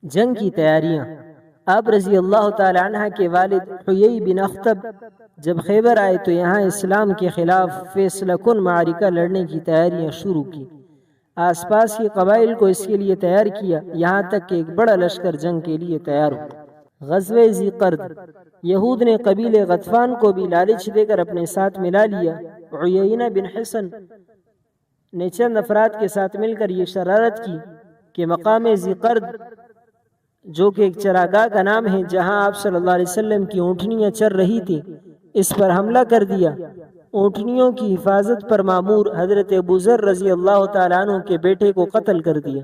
جنگ کی تیاریاں۔ آپ رضی اللہ تعالی عنہ کے والد حیی بن اخطب جب خیبر آئے تو یہاں اسلام کے خلاف فیصلہ کن معرکہ لڑنے کی تیاریاں شروع کی۔ آس پاس کے قبائل کو اس کے لیے تیار کیا، یہاں تک کہ ایک بڑا لشکر جنگ کے لیے تیار ہو۔ غزوہ ذی قرد، یہود نے قبیلے غطفان کو بھی لالچ دے کر اپنے ساتھ ملا لیا۔ عیینہ بن حصن نے چند افراد کے ساتھ مل کر یہ شرارت کی کہ مقام ذی قرد، جو کہ ایک چراگاہ کا نام ہے جہاں آپ صلی اللہ علیہ وسلم کی اونٹنیاں چر رہی تھی، اس پر حملہ کر دیا۔ اونٹنیوں کی حفاظت پر مامور حضرت ابو ذر رضی اللہ تعالیٰ عنہ کے بیٹے کو قتل کر دیا۔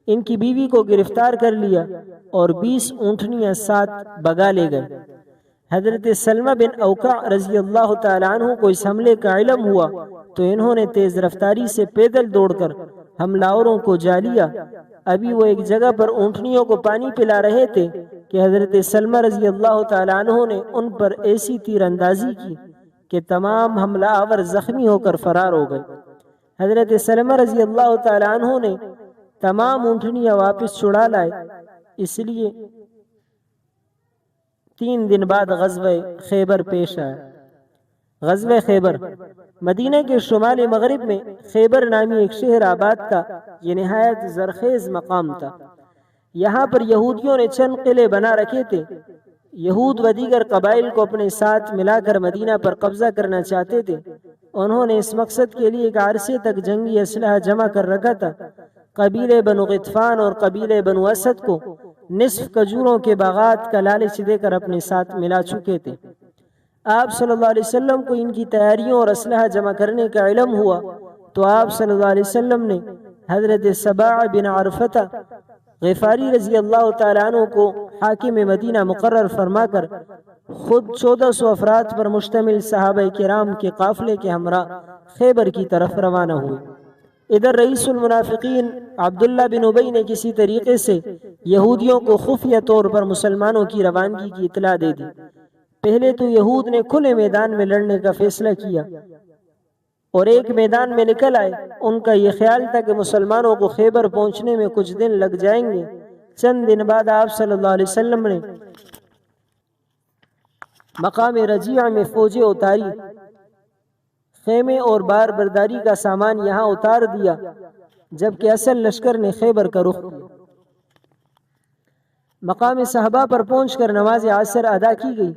ان کی بیوی کو گرفتار کر لیا اور 20 اونٹنیاں ساتھ بگا لے گئے۔ حضرت سلمہ بن اوقع رضی اللہ تعالیٰ عنہ کو اس حملے کا علم ہوا تو انہوں نے تیز رفتاری سے پیدل دوڑ کر حملہ کو جا لیا۔ ابھی وہ ایک جگہ پر اونٹنیوں کو پانی پلا رہے تھے کہ حضرت سلمہ رضی اللہ تعالیٰ عنہ نے ان پر ایسی تیر اندازی کی کہ تمام حملہ آور زخمی ہو کر فرار ہو گئے۔ حضرت سلمہ رضی اللہ تعالیٰ عنہ نے تمام اونٹنیاں واپس چھڑا لائے۔ اس لیے 3 دن بعد غزوہ خیبر پیش آیا۔ غزوہ خیبر، مدینہ کے شمال مغرب میں خیبر نامی ایک شہر آباد تھا۔ یہ نہایت زرخیز مقام تھا۔ یہاں پر یہودیوں نے چند قلعے بنا رکھے تھے۔ یہود و دیگر قبائل کو اپنے ساتھ ملا کر مدینہ پر قبضہ کرنا چاہتے تھے۔ انہوں نے اس مقصد کے لیے ایک عرصے تک جنگی اسلحہ جمع کر رکھا تھا۔ قبیلے بنو غطفان اور قبیلے بنو اسد کو نصف کھجوروں کے باغات کا لالچ دے کر اپنے ساتھ ملا چکے تھے۔ آپ صلی اللہ علیہ وسلم کو ان کی تیاریوں اور اسلحہ جمع کرنے کا علم ہوا تو آپ صلی اللہ علیہ وسلم نے حضرت سباع بن عرفہ غفاری رضی اللہ تعالیٰ عنہ کو حاکم مدینہ مقرر فرما کر خود 1400 افراد پر مشتمل صحابہ کرام کے قافلے کے ہمراہ خیبر کی طرف روانہ ہوئے۔ ادھر رئیس المنافقین عبداللہ بن ابی نے کسی طریقے سے یہودیوں کو خفیہ طور پر مسلمانوں کی روانگی کی اطلاع دے دی۔ پہلے تو یہود نے کھلے میدان میں لڑنے کا فیصلہ کیا اور ایک میدان میں نکل آئے۔ ان کا یہ خیال تھا کہ مسلمانوں کو خیبر پہنچنے میں کچھ دن لگ جائیں گے۔ چند دن بعد آپ صلی اللہ علیہ وسلم نے مقام رجیع میں فوجیں اتاری، خیمے اور بار برداری کا سامان یہاں اتار دیا، جبکہ اصل لشکر نے خیبر کا رخ کیا۔ مقام صحابہ پر پہنچ کر نماز عصر ادا کی گئی۔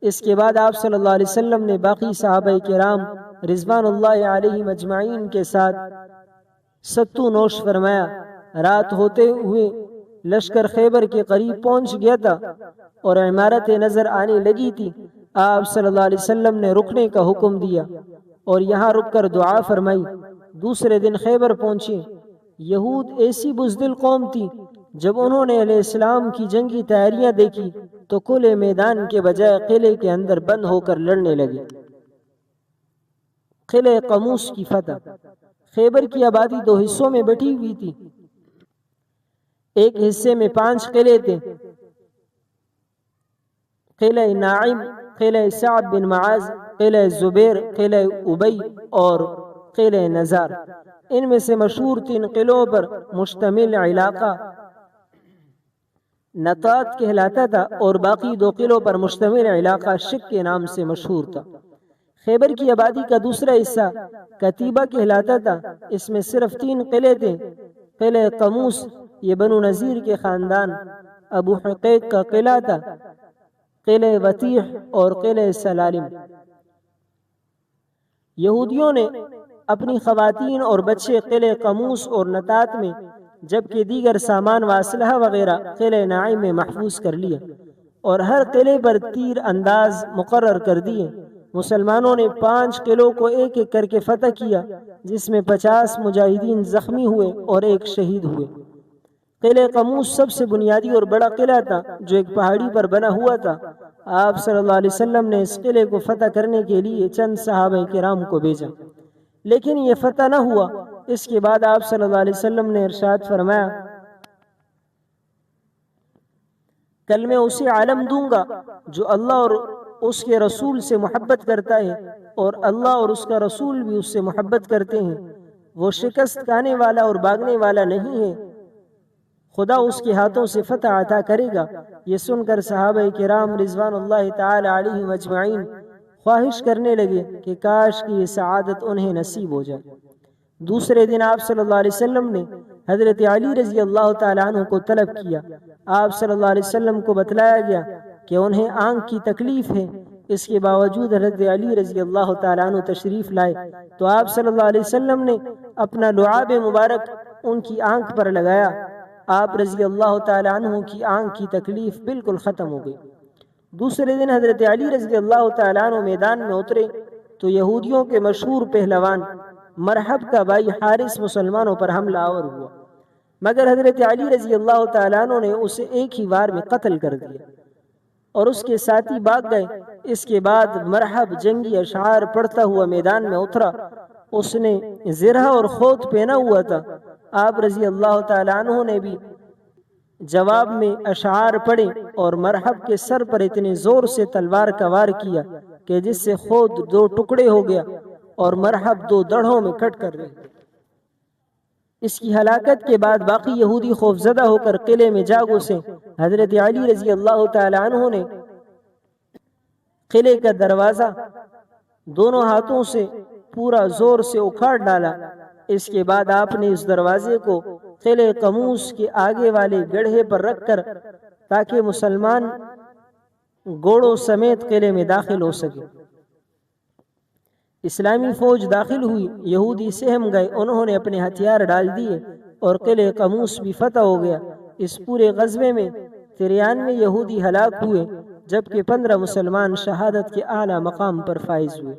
اس کے بعد آپ صلی اللہ علیہ وسلم نے باقی صحابہ کرام رضوان اللہ علیہم اجمعین کے ساتھ ستو نوش فرمایا۔ رات ہوتے ہوئے لشکر خیبر کے قریب پہنچ گیا تھا اور عمارت نظر آنے لگی تھی۔ آپ صلی اللہ علیہ وسلم نے رکنے کا حکم دیا اور یہاں رک کر دعا فرمائی۔ دوسرے دن خیبر پہنچے۔ یہود ایسی بزدل قوم تھی، جب انہوں نے علیہ السلام کی جنگی تیاریاں دیکھی تو کھلے میدان کے بجائے قلعے کے اندر بند ہو کر لڑنے لگے۔ قلعہ قموس کی فتح۔ خیبر کی آبادی 2 حصوں میں بٹی ہوئی تھی۔ ایک حصے میں 5 قلعے تھے: قلعہ ناعم، قلعہ سعد بن معاذ، قلعہ زبیر، قلعہ ابی اور قلعہ نزار۔ ان میں سے مشہور 3 قلعوں پر مشتمل علاقہ نطات کہلاتا تھا اور باقی 2 قلعوں پر مشتمل علاقہ شک کے نام سے مشہور تھا۔ خیبر کی آبادی کا دوسرا حصہ کتیبہ کہلاتا تھا۔ اس میں صرف 3 قلعے تھے: قلعہ قموس، یہ بنو نذیر کے خاندان ابو حقیق کا قلعہ تھا، قلعہ وطیح اور قلعہ سلالم۔ یہودیوں نے اپنی خواتین اور بچے قلعہ قموس اور نطات میں، جبکہ دیگر سامان و اسلحہ وغیرہ قلعہ ناعم میں محفوظ کر لیا اور ہر قلعے پر تیر انداز مقرر کر دیے۔ مسلمانوں نے 5 قلعوں کو ایک ایک کر کے فتح کیا، جس میں 50 مجاہدین زخمی ہوئے اور 1 شہید ہوئے۔ قلعہ قموس سب سے بنیادی اور بڑا قلعہ تھا، جو ایک پہاڑی پر بنا ہوا تھا۔ آپ صلی اللہ علیہ وسلم نے اس قلعے کو فتح کرنے کے لیے چند صحابہ کرام کو بھیجا، لیکن یہ فتح نہ ہوا۔ اس کے بعد آپ صلی اللہ علیہ وسلم نے ارشاد فرمایا: کل میں اسے عالم دوں گا جو اللہ اور اس کے رسول سے محبت کرتا ہے اور اللہ اور اس کا رسول بھی اس سے محبت کرتے ہیں۔ وہ شکست کھانے والا اور بھاگنے والا نہیں ہے، خدا اس کے ہاتھوں سے فتح عطا کرے گا۔ یہ سن کر صحابہ کرام رضوان اللہ تعالی علیہم اجمعین خواہش کرنے لگے کہ کاش کہ یہ سعادت انہیں نصیب ہو جائے۔ دوسرے دن آپ صلی اللہ علیہ وسلم نے حضرت علی رضی اللہ تعالیٰ عنہ کو طلب کیا۔ آپ صلی اللہ علیہ وسلم کو بتلایا گیا کہ انہیں آنکھ کی تکلیف ہے۔ اس کے باوجود حضرت علی رضی اللہ تعالیٰ عنہ تشریف لائے تو آپ صلی اللہ علیہ وسلم نے اپنا لعاب مبارک ان کی آنکھ پر لگایا۔ آپ رضی اللہ تعالیٰ عنہ کی آنکھ کی تکلیف بالکل ختم ہو گئی۔ دوسرے دن حضرت علی رضی اللہ تعالیٰ عنہ میدان میں اترے تو یہودیوں کے مشہور پہلوان مرحب کا بھائی حارث مسلمانوں پر حملہ آور ہوا، مگر حضرت علی رضی اللہ تعالیٰ عنہ نے اسے ایک ہی وار میں قتل کر دیا اور اس کے ساتھی بھاگ گئے۔ اس کے بعد مرحب جنگی اشعار پڑھتا ہوا میدان میں اترا۔ اس نے زرہ اور خوت پہنا ہوا تھا۔ آپ رضی اللہ تعالیٰ عنہ نے بھی جواب میں اشعار پڑھے اور مرحب کے سر پر اتنے زور سے تلوار کا وار کیا کہ جس سے خود 2 ٹکڑے ہو گیا اور مرحب 2 دڑھوں میں کٹ کر رہے۔ اس کی ہلاکت کے بعد باقی یہودی خوفزدہ ہو کر قلعے میں جا گھسے۔ حضرت علی رضی اللہ تعالیٰ عنہ نے قلعے کا دروازہ دونوں ہاتھوں سے پورا زور سے اکھاڑ ڈالا۔ اس کے بعد آپ نے اس دروازے کو قلعے قموس کے آگے والے گڑھے پر رکھ کر تاکہ مسلمان گھوڑوں سمیت قلعے میں داخل ہو سکے۔ اسلامی فوج داخل ہوئی، یہودی سہم گئے، انہوں نے اپنے ہتھیار ڈال دیے اور قلعے قموس بھی فتح ہو گیا۔ اس پورے غزوے میں 93 یہودی ہلاک ہوئے جبکہ 15 مسلمان شہادت کے اعلیٰ مقام پر فائز ہوئے۔